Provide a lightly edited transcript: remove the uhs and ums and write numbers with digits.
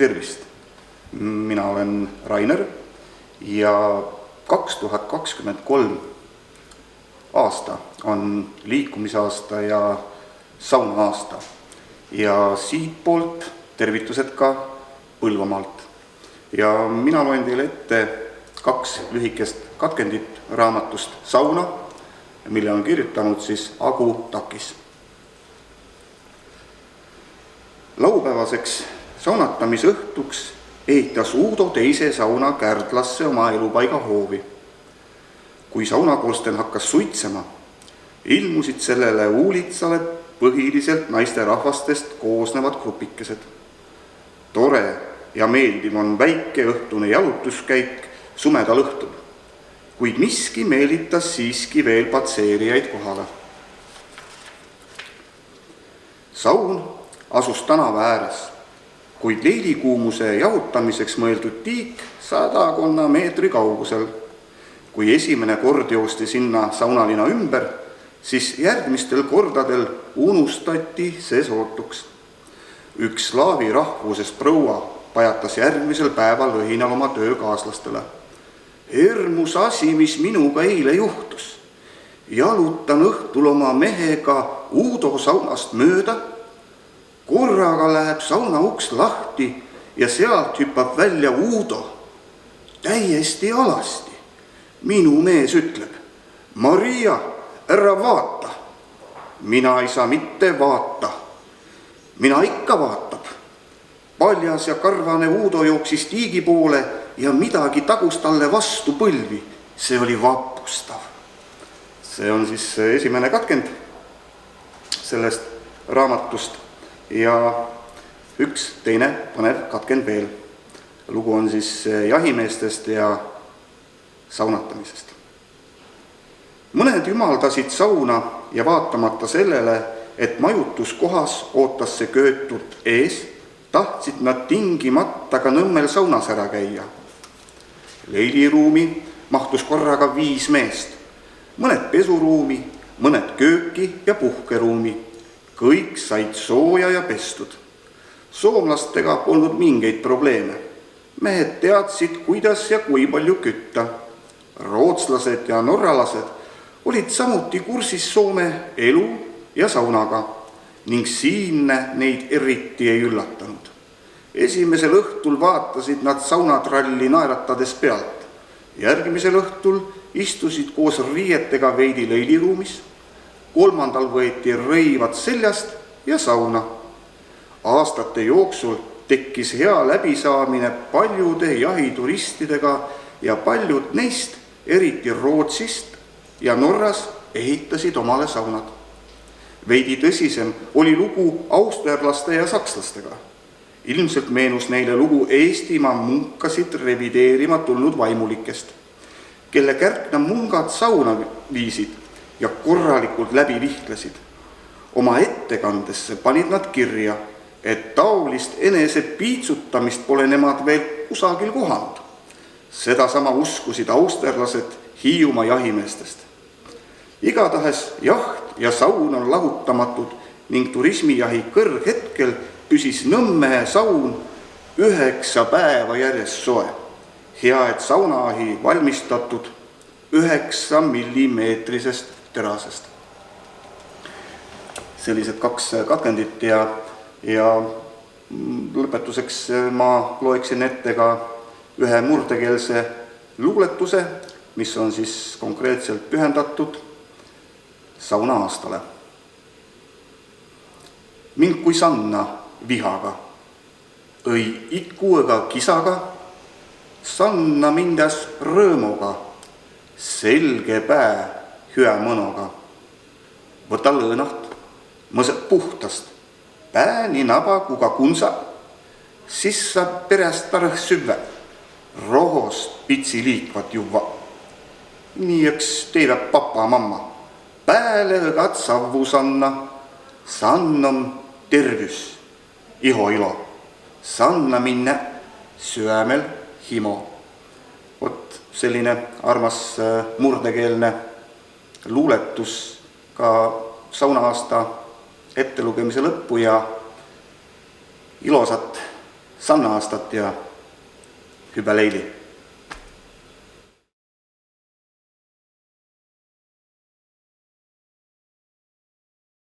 tervist! Mina olen Rainer ja 2023 aasta on liikumisaasta ja sauna-aasta. Ja siitpoolt tervitused ka Põlvamaalt. Ja mina loen teile ette 2 lühikest katkendit raamatust Sauna, mille on kirjutanud siis Agu Takis. Laupäevaseks saunatamisõhtuks ehitas Uudo teise sauna Kärdlasse oma elupaiga hoovi. Kui saunakorsten hakkas suitsema, ilmusid sellele uulitsale põhiliselt naiste rahvastest koosnevad grupikesed. Tore ja meeldiv on väike õhtune jalutuskäik sumedal õhtul, kuid miski meelitas siiski veel patseerijaid kohale. Saun asus tänava ääres, kuid leilikuumuse jahutamiseks mõeldud tiik 100 meetri kaugusel. Kui esimene kord joosti sinna saunalina ümber, siis järgmistel kordadel unustati see sootuks. Üks slaavi rahvusest proua pajatas järgmisel päeval õhinal oma töökaaslastele. Hirmus asi, mis minuga eile juhtus. Jalutan õhtul oma mehega Uudo saunast mööda. Korraga läheb sauna uks lahti ja sealt hüppab välja Uudo. Täiesti alasti. Minu mees ütleb, Maria, ära vaata. Mina ei saa mitte vaata. Mina ikka vaatab. Paljas ja karvane Uudo jooksis tiigi poole ja midagi tagus talle vastu põlvi. See oli vapustav. See on siis esimene katkend sellest raamatust ja üks teine põnev katkend veel. Lugu on siis jahimeestest ja saunatamisest. Mõned jumaldasid sauna ja vaatamata sellele, et majutuskohas ootas see köötult ees, tahtsid nad tingimata ka Nõmmel saunas ära käia. Leiliruumi mahtus korraga 5 meest, mõned pesuruumi, mõned kööki ja puhkeruumi. Kõik said sooja ja pestud. Soomlastega polnud mingeid probleeme. Mehed teadsid, kuidas ja kui palju kütta. Rootslased ja norralased olid samuti kursis Soome elu ja saunaga ning siinne neid eriti ei üllatanud. Esimesel õhtul vaatasid nad saunatralli naeratades pealt. Järgmisel õhtul istusid koos riietega veidi leiliruumis. 3. võeti rõivad seljast ja sauna. Aastate jooksul tekkis hea läbisaamine paljude jahituristidega ja paljud neist, eriti Rootsist ja Norras, ehitasid omale saunad. Veidi tõsisem oli lugu austerlaste ja sakslastega. Ilmselt meenus neile lugu Eestimaa munkasid revideerima tulnud vaimulikest, kelle Kärkna mungad sauna viisid ja korralikult läbi vihtlesid. Oma ettekandesse panid nad kirja, et taolist enese piitsutamist pole nemad veel kusagil kohanud. Sedasama uskusid austerlased Hiiumaa jahimeestest. Igatahes jaht ja saun on lahutamatud ning turismijahi kõrghetkel püsis Nõmme saun 9 päeva järjest soe. Hea, et saunaahi valmistatud 9 millimeetrisest terasest. Sellised 2 katkendit ja lõpetuseks ma loeksin ette ka ühe murdekeelse luuletuse, mis on siis konkreetselt pühendatud sauna-aastale. Mind kui sanna vihaga, õi iku ega kisaga, sanna mindas rõõmuga, selge pää hüä mõnoga. Võta lõõnaht, mõseb puhtast, pää nii naba kui ka kunsa, siis saab perest tarh süvve, rohost pitsi liikvat juva. Nii eks teivät papa-mamma, pääle õgad savvu sanna, sannom tervys, iho-ilo, sanna minne süämel himo. Vot selline armas murdekeelne luuletus ka sauna-aasta ettelugemise lõppu ja ilosat Sanna aastat ja hüvä leili!